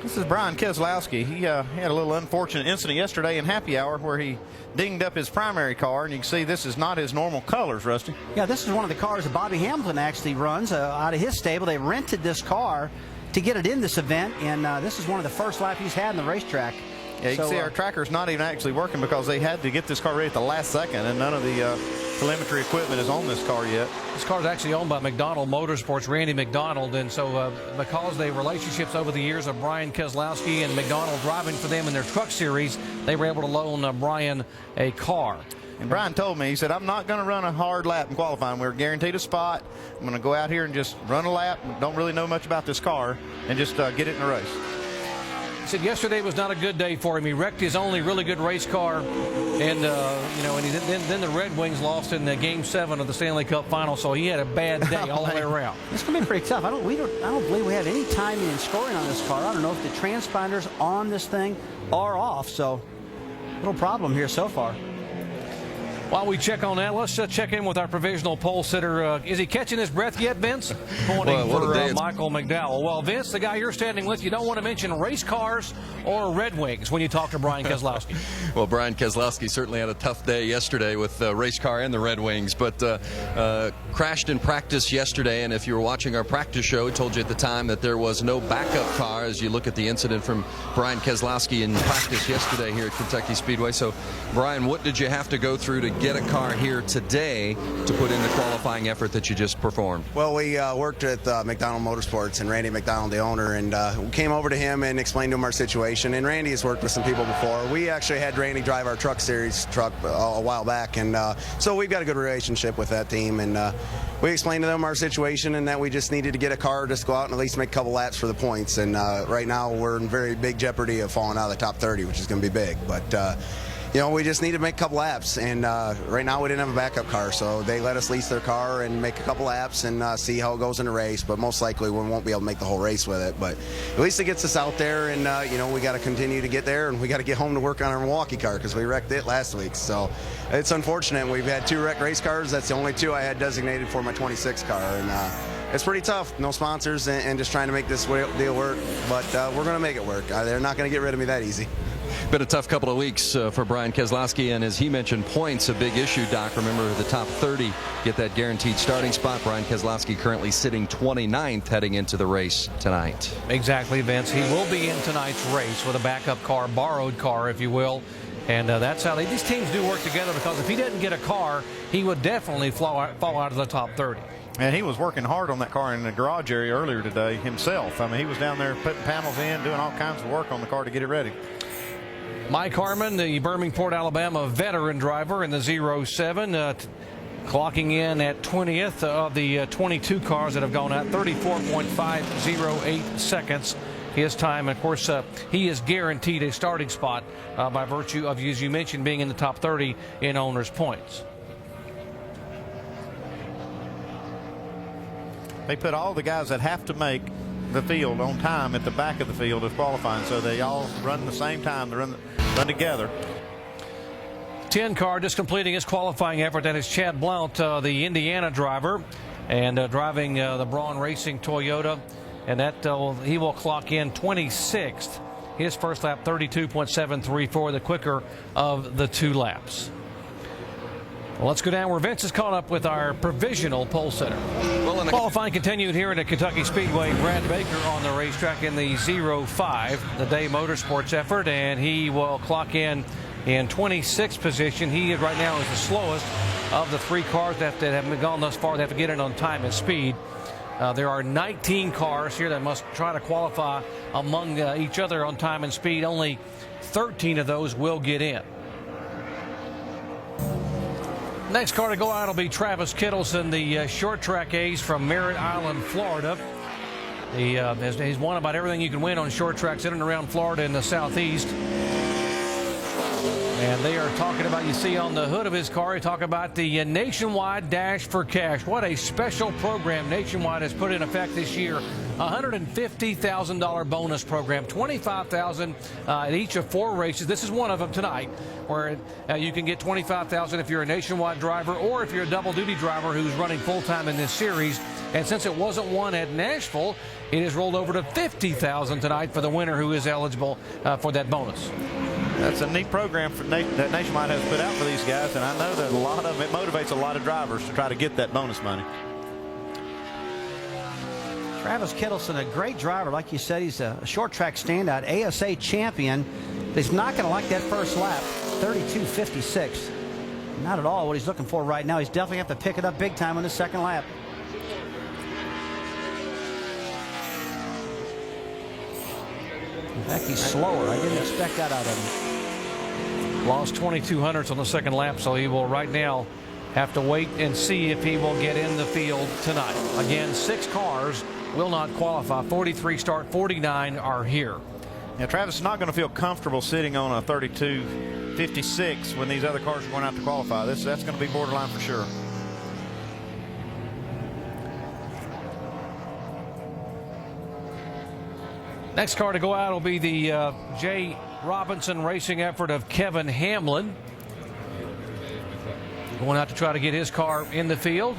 This is Brian Keselowski. He had a little unfortunate incident yesterday in happy hour where he dinged up his primary car, and you can see this is not his normal colors, Rusty. Yeah, this is one of the cars that Bobby Hamlin actually runs out of his stable. They rented this car to get it in this event, and this is one of the first laps he's had in the racetrack. Yeah, you can see our tracker's not even actually working because they had to get this car ready at the last second, and none of the telemetry equipment is on this car yet. This car is actually owned by McDonald Motorsports, Randy McDonald, and so because they relationships over the years of Brian Keselowski and McDonald driving for them in their truck series, they were able to loan Brian a car. And Brian told me, he said, I'm not going to run a hard lap in qualifying. We're guaranteed a spot. I'm going to go out here and just run a lap. Don't really know much about this car, and just get it in a race. He said yesterday was not a good day for him. He wrecked his only really good race car, and then the Red Wings lost in the Game 7 of the Stanley Cup Final, so he had a bad day all the way around. It's going to be pretty tough. I don't believe we had any timing and scoring on this car. I don't know if the transponders on this thing are off, so little problem here so far. While we check on that, let's check in with our provisional pole sitter. Is he catching his breath yet, Vince? Pointing for Michael McDowell. Well, Vince, the guy you're standing with, you don't want to mention race cars or Red Wings when you talk to Brian Keselowski. Well, Brian Keselowski certainly had a tough day yesterday with the race car and the Red Wings, but crashed in practice yesterday. And if you were watching our practice show, we told you at the time that there was no backup car as you look at the incident from Brian Keselowski in practice yesterday here at Kentucky Speedway. So, Brian, what did you have to go through to get a car here today to put in the qualifying effort that you just performed? Well, we worked with McDonald Motorsports and Randy McDonald, the owner, and we came over to him and explained to him our situation. And Randy has worked with some people before. We actually had Randy drive our truck series truck a while back, and so we've got a good relationship with that team. And we explained to them our situation and that we just needed to get a car, just go out and at least make a couple laps for the points. And right now we're in very big jeopardy of falling out of the top 30, which is going to be big. But you know, we just need to make a couple laps, and right now we didn't have a backup car, so they let us lease their car and make a couple laps and see how it goes in the race. But most likely we won't be able to make the whole race with it. But at least it gets us out there, and you know, we got to continue to get there, and we got to get home to work on our Milwaukee car because we wrecked it last week. So it's unfortunate. We've had 2 wrecked race cars. That's the only 2 I had designated for my 26 car, and it's pretty tough. No sponsors, and just trying to make this deal work. But we're going to make it work. They're not going to get rid of me that easy. Been a tough couple of weeks for Brian Keselowski, and as he mentioned, points a big issue, Doc. Remember, the top 30 get that guaranteed starting spot. Brian Keselowski currently sitting 29th heading into the race tonight. Exactly, Vince. He will be in tonight's race with a backup car, borrowed car, if you will. And that's how these teams do work together, because if he didn't get a car, he would definitely fall out of the top 30. And he was working hard on that car in the garage area earlier today himself. I mean, he was down there putting panels in, doing all kinds of work on the car to get it ready. Mike Harmon, the Birmingport, Alabama veteran driver in the 07, clocking in at 20th of the 22 cars that have gone out, 34.508 seconds. His time, of course, he is guaranteed a starting spot by virtue of, as you mentioned, being in the top 30 in owners' points. They put all the guys that have to make the field on time at the back of the field of qualifying, so they all run the same time. They run together. 10 car just completing his qualifying effort. That is Chad Blount, the Indiana driver, and driving the Braun Racing Toyota, and that he will clock in 26th. His first lap 32.734, the quicker of the 2 laps. Well, let's go down where Vince is caught up with our provisional pole sitter. Well, qualifying continued here at Kentucky Speedway. Brad Baker on the racetrack in the 05, the Day Motorsports effort, and he will clock in 26th position. He right now is the slowest of the 3 cars that have gone thus far. They have to get in on time and speed. There are 19 cars here that must try to qualify among each other on time and speed. Only 13 of those will get in. Next car to go out will be Travis Kittleson, the short track ace from Merritt Island, Florida. He's won about everything you can win on short tracks in and around Florida in the southeast. And they are talking about, you see on the hood of his car, they talk about the Nationwide Dash for Cash. What a special program Nationwide has put in effect this year. $150,000 bonus program, $25,000 at each of 4 races. This is one of them tonight, where you can get $25,000 if you're a Nationwide driver, or if you're a double duty driver who's running full time in this series. And since it wasn't won at Nashville, it is rolled over to $50,000 tonight for the winner, who is eligible for that bonus. That's a neat program that Nationwide has put out for these guys, and I know that it motivates a lot of drivers to try to get that bonus money. Travis Kettleson, a great driver. Like you said, he's a short track standout, ASA champion. He's not going to like that first lap, 32.56. Not at all what he's looking for right now. He's definitely have to pick it up big time on the second lap. In fact, he's slower. I didn't expect that out of him. Lost 22 hundredths on the second lap, so he will right now have to wait and see if he will get in the field tonight. Again, 6 cars will not qualify. 43 start, 49 are here. Yeah, Travis is not going to feel comfortable sitting on a 32.56 when these other cars are going out to qualify. That's going to be borderline for sure. Next car to go out will be the J. Robinson racing effort of Kevin Hamlin. Going out to try to get his car in the field.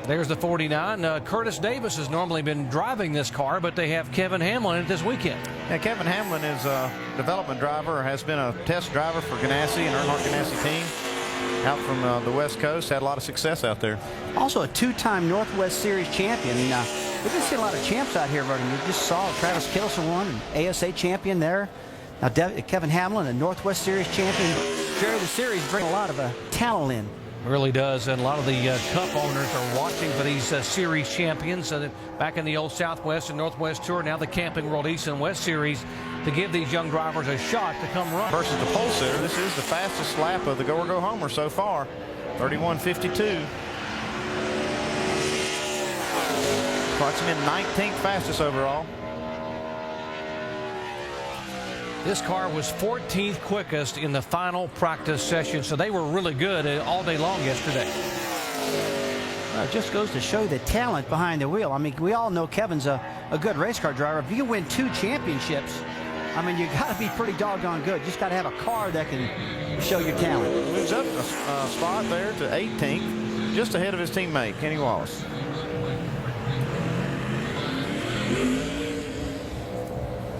There's the 49. Curtis Davis has normally been driving this car, but they have Kevin Hamlin in it this weekend. Yeah, Kevin Hamlin is a development driver, has been a test driver for Ganassi and Earnhardt Ganassi team out from the West Coast. Had a lot of success out there. Also a 2-time Northwest Series champion. We've been seeing a lot of champs out here, Vernon. You just saw Travis Keselowski won, an ASA champion there. Now Kevin Hamlin, a Northwest Series champion. Jerry, the series bring a lot of talent in. Really does, and a lot of the Cup owners are watching for these series champions back in the old Southwest and Northwest Tour. Now the Camping World East and West Series to give these young drivers a shot to come run. Versus the pole sitter, this is the fastest lap of the Go or Go Homer so far, 31.52. Clocks him in 19th fastest overall. This car was 14th quickest in the final practice session, so they were really good all day long yesterday. It just goes to show the talent behind the wheel. I mean, we all know Kevin's a good race car driver. If you win 2 championships, I mean, you got to be pretty doggone good. You just got to have a car that can show your talent. Moves up a spot there to 18th, just ahead of his teammate, Kenny Wallace.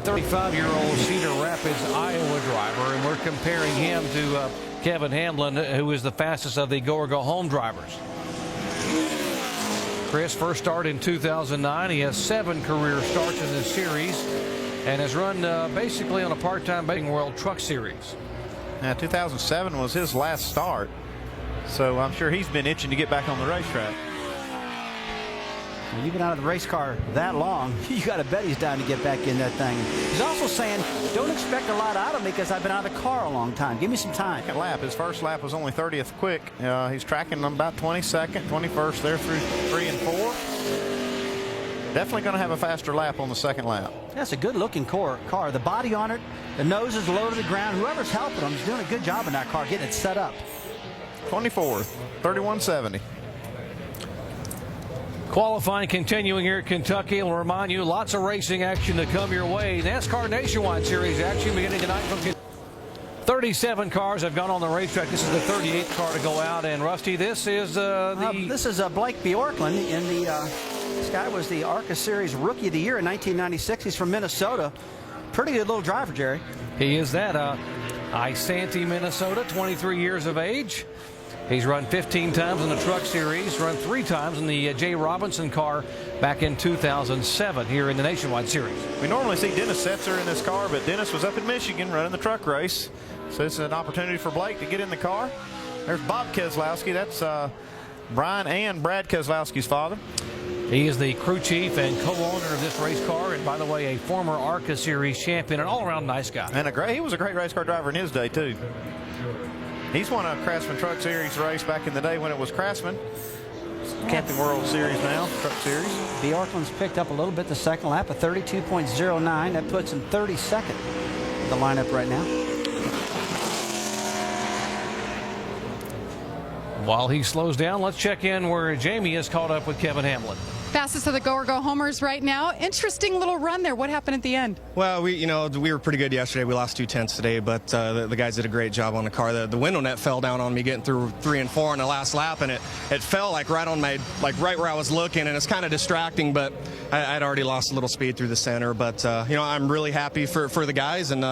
35-year-old Cedar Rapids, Iowa driver, and we're comparing him to Kevin Hamlin, who is the fastest of the Go or Go Home drivers. Chris first started in 2009. He has 7 career starts in this series and has run basically on a part-time basis World Truck Series. Now, 2007 was his last start, so I'm sure he's been itching to get back on the racetrack. When you've been out of the race car that long, you got to bet he's down to get back in that thing. He's also saying, don't expect a lot out of me because I've been out of the car a long time. Give me some time. Second lap. His first lap was only 30th quick. He's tracking about 22nd, 21st there through 3 and 4. Definitely going to have a faster lap on the second lap. That's a good-looking car. The body on it, the nose is low to the ground. Whoever's helping him is doing a good job in that car, getting it set up. 24th, 31.70. Qualifying continuing here at Kentucky. We'll remind you, lots of racing action to come your way. NASCAR Nationwide Series action beginning tonight from Kentucky. 37 cars have gone on the racetrack. This is the 38th car to go out. And Rusty, this is this is Blake Bjorklund in the. This guy was the ARCA Series Rookie of the Year in 1996. He's from Minnesota. Pretty good little driver, Jerry. He is that. Isanti, Minnesota, 23 years of age. He's run 15 times in the Truck Series, run 3 times in the J. Robinson car back in 2007 here in the Nationwide Series. We normally see Dennis Setzer in this car, but Dennis was up in Michigan running the truck race. So it's an opportunity for Blake to get in the car. There's Bob Keselowski. That's Brian and Brad Keselowski's father. He is the crew chief and co-owner of this race car, and by the way, a former ARCA Series champion, an all-around nice guy. And he was a great race car driver in his day, too. He's won a Craftsman Truck Series race back in the day when it was Craftsman. Camping World Series now, Truck Series. Bjorklund's picked up a little bit the second lap, a 32.09. That puts him 32nd in the lineup right now. While he slows down, let's check in where Jamie is caught up with Kevin Hamlin. Fastest of the go or go homers right now. Interesting little run there. What happened at the end? Well, we were pretty good yesterday. We lost 2/10 today, but the guys did a great job on the car. The window net fell down on me getting through 3 and 4 on the last lap, and it fell like right on my, like right where I was looking, and it's kind of distracting, but I'd already lost a little speed through the center. But I'm really happy for the guys, and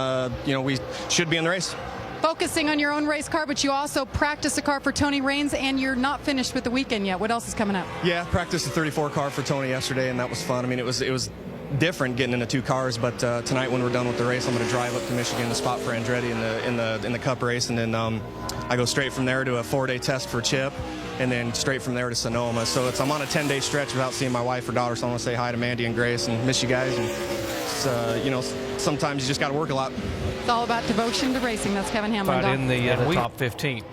we should be in the race. Focusing on your own race car, but you also practice a car for Tony Raines, and you're not finished with the weekend yet. What else is coming up? Yeah, practiced the 34 car for Tony yesterday, and that was fun. I mean, it was different getting into 2 cars, but tonight when we're done with the race, I'm going to drive up to Michigan to spot for Andretti in the Cup race, and then I go straight from there to a 4-day test for Chip, and then straight from there to Sonoma. So I'm on a 10-day stretch without seeing my wife or daughter, so I want to say hi to Mandy and Grace and miss you guys. And sometimes you just got to work a lot. It's all about devotion to racing. That's Kevin Hamlin. Right in the top 15.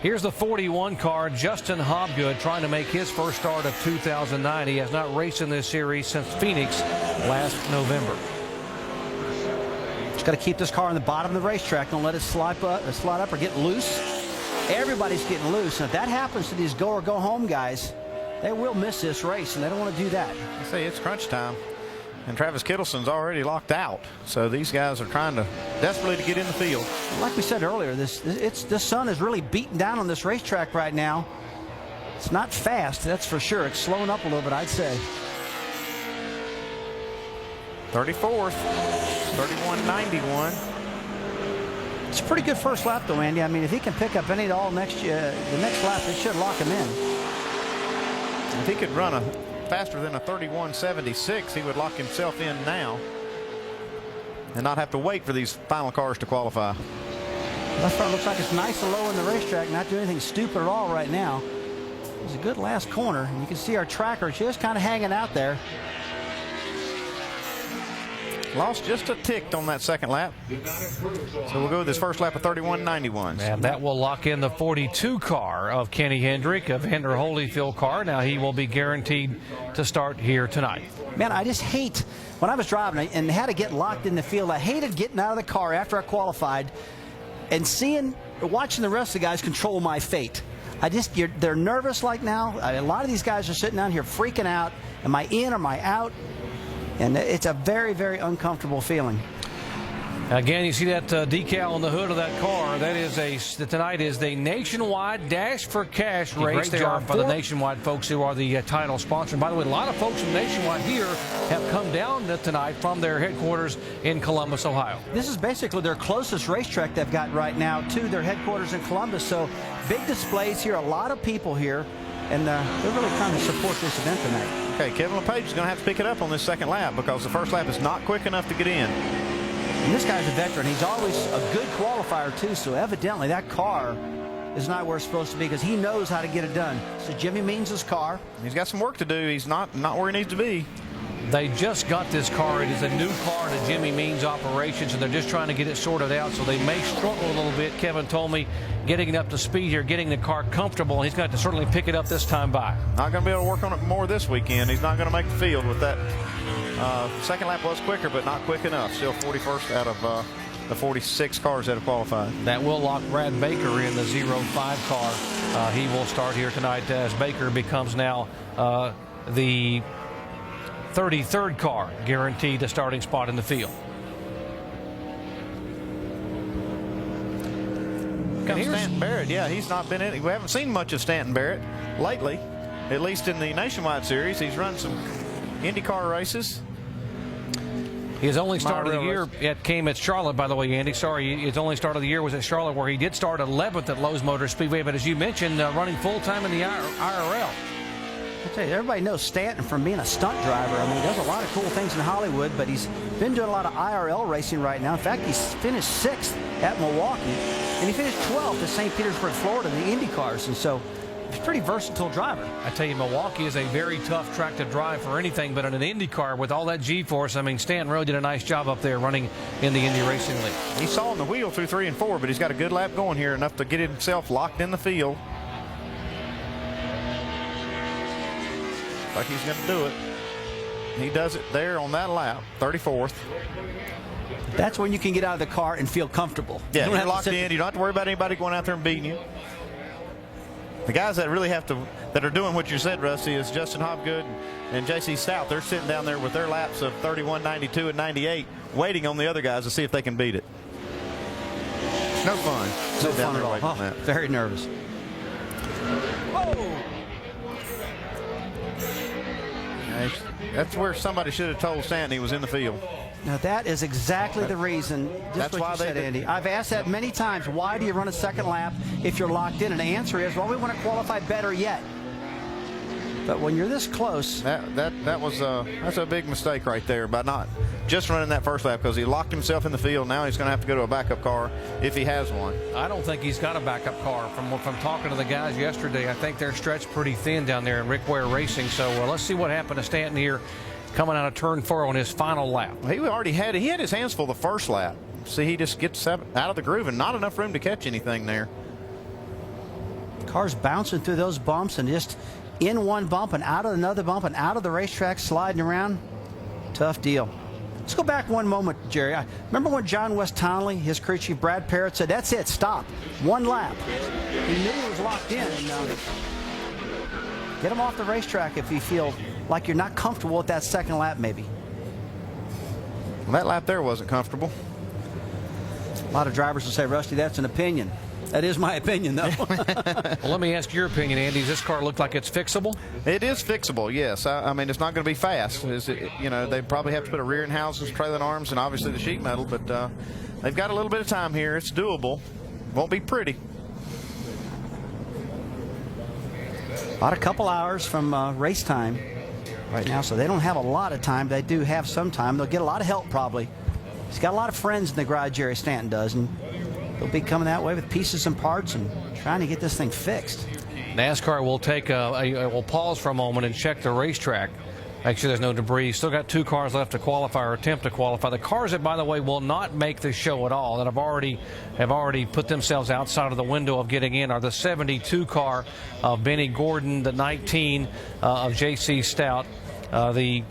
Here's the 41 car, Justin Hobgood, trying to make his first start of 2009. He has not raced in this series since Phoenix last November. Just got to keep this car on the bottom of the racetrack. Don't let it slide up or get loose. Everybody's getting loose. And if that happens to these go or go home guys, they will miss this race, and they don't want to do that. I say it's crunch time. And Travis Kittleson's already locked out. So these guys are trying to desperately to get in the field. Like we said earlier, the sun is really beating down on this racetrack right now. It's not fast, that's for sure. It's slowing up a little bit, I'd say. 34th, 31.91. It's a pretty good first lap, though, Andy. I mean, if he can pick up any at all the next lap, it should lock him in. If he could run faster than a 31.76, he would lock himself in now and not have to wait for these final cars to qualify. That front looks like it's nice and low in the racetrack, not doing anything stupid at all right now. It's a good last corner, and you can see our tracker just kind of hanging out there. Lost just a tick on that second lap. So we'll go with this first lap of 31.91. And that will lock in the 42 car of Kenny Hendrick, of Ender Holyfield car. Now he will be guaranteed to start here tonight. Man, I just hate, when I was driving and had to get locked in the field, I hated getting out of the car after I qualified and watching the rest of the guys control my fate. They're nervous like now. A lot of these guys are sitting down here freaking out. Am I in? Am I out? And it's a very, very uncomfortable feeling. Again, you see that decal on the hood of that car. Tonight is the Nationwide Dash for Cash race. Great job for the Nationwide folks who are the title sponsor. And by the way, a lot of folks from Nationwide here have come down tonight from their headquarters in Columbus, Ohio. This is basically their closest racetrack they've got right now to their headquarters in Columbus. So big displays here, a lot of people here, and they're really trying to support this event tonight. Okay, Kevin LePage is going to have to pick it up on this second lap because the first lap is not quick enough to get in. And this guy's a veteran. He's always a good qualifier, too, so evidently that car is not where it's supposed to be because he knows how to get it done. So Jimmy Means' car. He's got some work to do. He's not where he needs to be. They just got this car. It is a new car to Jimmy Means operations, and they're just trying to get it sorted out, so they may struggle a little bit. Kevin told me getting it up to speed here, getting the car comfortable, and he's got to certainly pick it up this time by. Not going to be able to work on it more this weekend. He's not going to make the field with that. Second lap was quicker, but not quick enough. Still 41st out of the 46 cars that have qualified. That will lock Brad Baker in the 05 car. He will start here tonight as Baker becomes now the 33rd car, guaranteed a starting spot in the field. Comes Stanton Barrett. Yeah, he's not been in. We haven't seen much of Stanton Barrett lately, at least in the Nationwide Series. He's run some IndyCar races. His only start of the year came at Charlotte, by the way, Andy. Sorry, his only start of the year was at Charlotte, where he did start 11th at Lowe's Motor Speedway. But as you mentioned, running full-time in the IRL. I tell you, everybody knows Stanton from being a stunt driver. I mean, he does a lot of cool things in Hollywood, but he's been doing a lot of IRL racing right now. In fact, he's finished 6th at Milwaukee, and he finished 12th at St. Petersburg, Florida in the IndyCars. And so he's a pretty versatile driver. I tell you, Milwaukee is a very tough track to drive for anything, but in an IndyCar with all that G-force, I mean, Stanton really did a nice job up there running in the Indy Racing League. He's sawing the wheel through 3 and 4, but he's got a good lap going here, enough to get himself locked in the field. Like he's going to do it. He does it there on that lap, 34th. That's when you can get out of the car and feel comfortable. Yeah, you're locked in. You don't have to worry about anybody going out there and beating you. The guys that really have to that are doing what you said, Rusty, is Justin Hobgood and J.C. Stout. They're sitting down there with their laps of 31, 92, and 98, waiting on the other guys to see if they can beat it. No fun. No fun at all. Oh, very nervous. Whoa! That's where somebody should have told Stanton he was in the field. Now that is exactly the reason. That's what why you they said, did. Andy. I've asked that many times. Why do you run a second lap if you're locked in? And the answer is, well, we want to qualify better yet. But when you're this close, that's a big mistake right there by not just running that first lap, because he locked himself in the field. Now he's going to have to go to a backup car if he has one. I don't think he's got a backup car. From talking to the guys yesterday, I think they're stretched pretty thin down there in Rick Ware Racing. So let's see what happened to Stanton here coming out of turn 4 on his final lap. He already had his hands full the first lap. See, he just gets out of the groove and not enough room to catch anything there. Car's bouncing through those bumps and just in one bump and out of another bump and out of the racetrack, sliding around. Tough deal. Let's go back one moment, Jerry. I remember when John West Tonley, his crew chief Brad Parrott, said, "That's it, stop. One lap." He knew he was locked in. And, get him off the racetrack if you feel like you're not comfortable with that second lap, maybe. Well, that lap there wasn't comfortable. A lot of drivers will say, Rusty, that's an opinion. That is my opinion, though. Well, let me ask your opinion, Andy. Does this car look like it's fixable? It is fixable, yes. I mean, it's not going to be fast. They probably have to put a rear end housings, trailing arms, and obviously the sheet metal, but they've got a little bit of time here. It's doable. Won't be pretty. About a couple hours from race time right now, so they don't have a lot of time. They do have some time. They'll get a lot of help, probably. He's got a lot of friends in the garage, Jerry Stanton does, and they'll be coming that way with pieces and parts and trying to get this thing fixed. NASCAR will take will pause for a moment and check the racetrack. Make sure there's no debris. Still got 2 cars left to qualify or attempt to qualify. The cars that, by the way, will not make the show at all, that have already put themselves outside of the window of getting in, are the 72 car of Benny Gordon, the 19 of J.C. Stout, the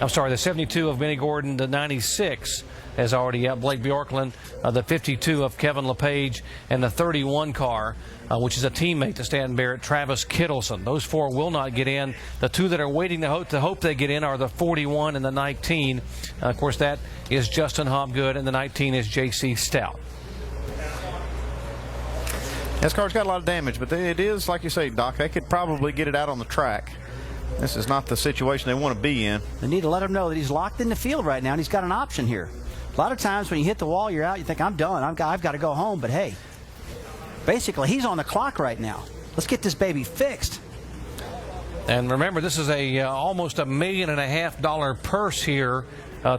72 of Benny Gordon, the 96 is already out. Blake Bjorklund, the 52 of Kevin LePage, and the 31 car, which is a teammate to Stanton Barrett, Travis Kittleson. Those 4 will not get in. The 2 that are waiting to hope they get in are the 41 and the 19. Of course, that is Justin Hobgood, and the 19 is J.C. Stout. This car's got a lot of damage, but it is, like you say, Doc, they could probably get it out on the track. This is not the situation they want to be in. They need to let him know that he's locked in the field right now, and he's got an option here. A lot of times when you hit the wall, you're out, you think, I'm done, I've got to go home. But hey, basically, he's on the clock right now. Let's get this baby fixed. And remember, this is almost $1.5 million purse here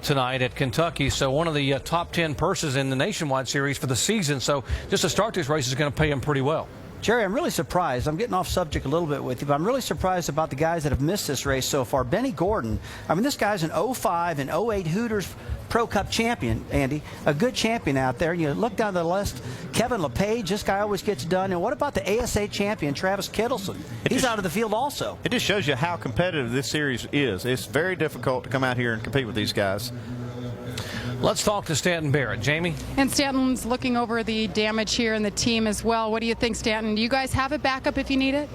tonight at Kentucky. So one of the top 10 purses in the Nationwide Series for the season. So just to start this race is going to pay him pretty well. Jerry, I'm really surprised. I'm getting off subject a little bit with you, but I'm really surprised about the guys that have missed this race so far. Benny Gordon, I mean, this guy's an 05 and 08 Hooters Pro Cup champion, Andy. A good champion out there. You look down the list, Kevin LePage, this guy always gets done. And what about the ASA champion, Travis Kittleson? He's out of the field also. It just shows you how competitive this series is. It's very difficult to come out here and compete with these guys. Let's talk to Stanton Barrett. Jamie? And Stanton's looking over the damage here in the team as well. What do you think, Stanton? Do you guys have a backup if you need it?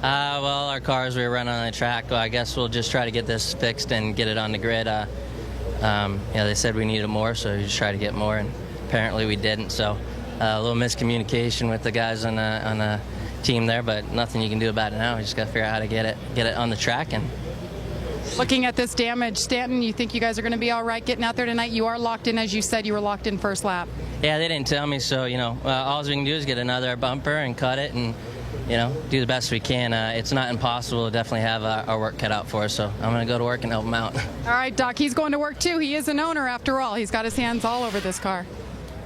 Well, our cars we were running on the track. Well, I guess we'll just try to get this fixed and get it on the grid. They said we needed more, so we just tried to get more, and apparently we didn't. So a little miscommunication with the guys on the team there, but nothing you can do about it now. We just got to figure out how to get it on the track. And looking at this damage, Stanton, you think you guys are going to be all right getting out there tonight? You are locked in, as you said, you were locked in first lap. Yeah, they didn't tell me, so all we can do is get another bumper and cut it, and do the best we can. It's not impossible to definitely have our work cut out for us, so I'm going to go to work and help him out. All right, Doc, he's going to work too. He is an owner after all. He's got his hands all over this car.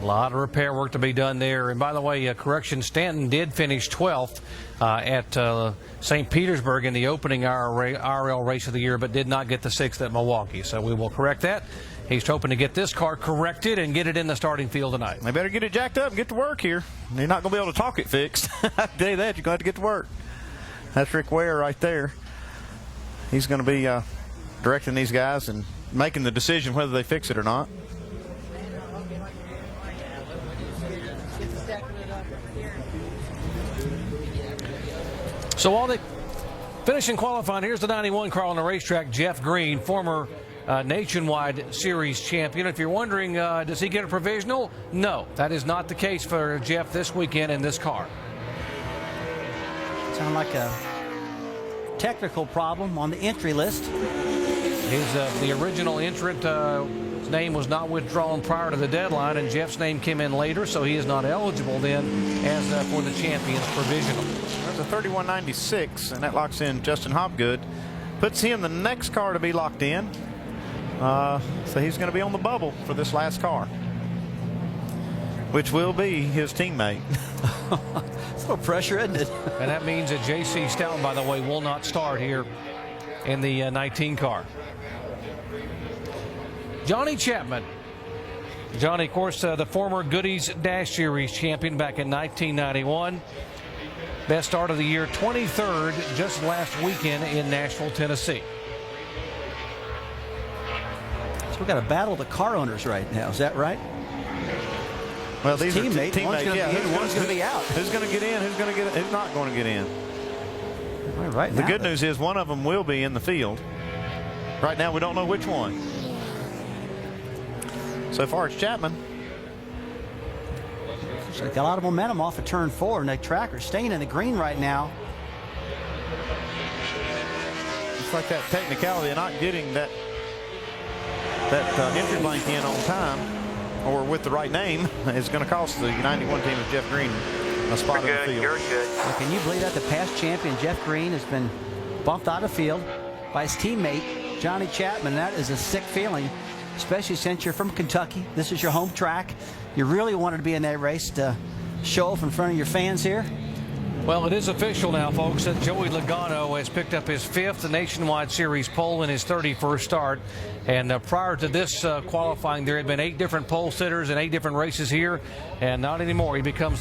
A lot of repair work to be done there. And by the way, correction, Stanton did finish 12th at St. Petersburg in the opening RL race of the year, but did not get the 6th at Milwaukee. So we will correct that. He's hoping to get this car corrected and get it in the starting field tonight. They better get it jacked up and get to work here. You're not going to be able to talk it fixed. I can tell you that. You're going to have to get to work. That's Rick Ware right there. He's going to be directing these guys and making the decision whether they fix it or not. So all they Finishing qualifying, here's the 91 car on the racetrack, Jeff Green, former Nationwide Series champion. If you're wondering, does he get a provisional? No, that is not the case for Jeff this weekend in this car. Sound like a technical problem on the entry list. The original entrant, his name was not withdrawn prior to the deadline, and Jeff's name came in later, so he is not eligible then as for the champion's provisional. There's a 31.96, and that locks in Justin Hopgood. Puts him the next car to be locked in. So he's going to be on the bubble for this last car, which will be his teammate. It's a little pressure, isn't it? And that means that J.C. Stoughton, by the way, will not start here in the 19 car. Johnny Chapman. Johnny, of course, the former Goodies Dash Series champion back in 1991. Best start of the year, 23rd just last weekend in Nashville, Tennessee. So we've got to battle the car owners right now. Is that right? Well, these teammates. are One's going to be in, one's going to be out. Who's going to get in? Who's not going to get in? Right The good news is one of them will be in the field. Right now, we don't know which one. So far, it's Chapman. So got a lot of momentum off of turn 4, and the tracker staying in the green right now. It's like that technicality of not getting that entry blank in on time or with the right name is going to cost the 91 team of Jeff Green a spot in the field. You're good. Well, can you believe that the past champion Jeff Green has been bumped out of the field by his teammate Johnny Chapman? That is a sick feeling, especially since you're from Kentucky. This is your home track. You really wanted to be in that race to show off in front of your fans here. Well, it is official now, folks, that Joey Logano has picked up his 5th Nationwide Series pole in his 31st start. And prior to this qualifying, there had been 8 different pole sitters and 8 different races here, and not anymore. He becomes the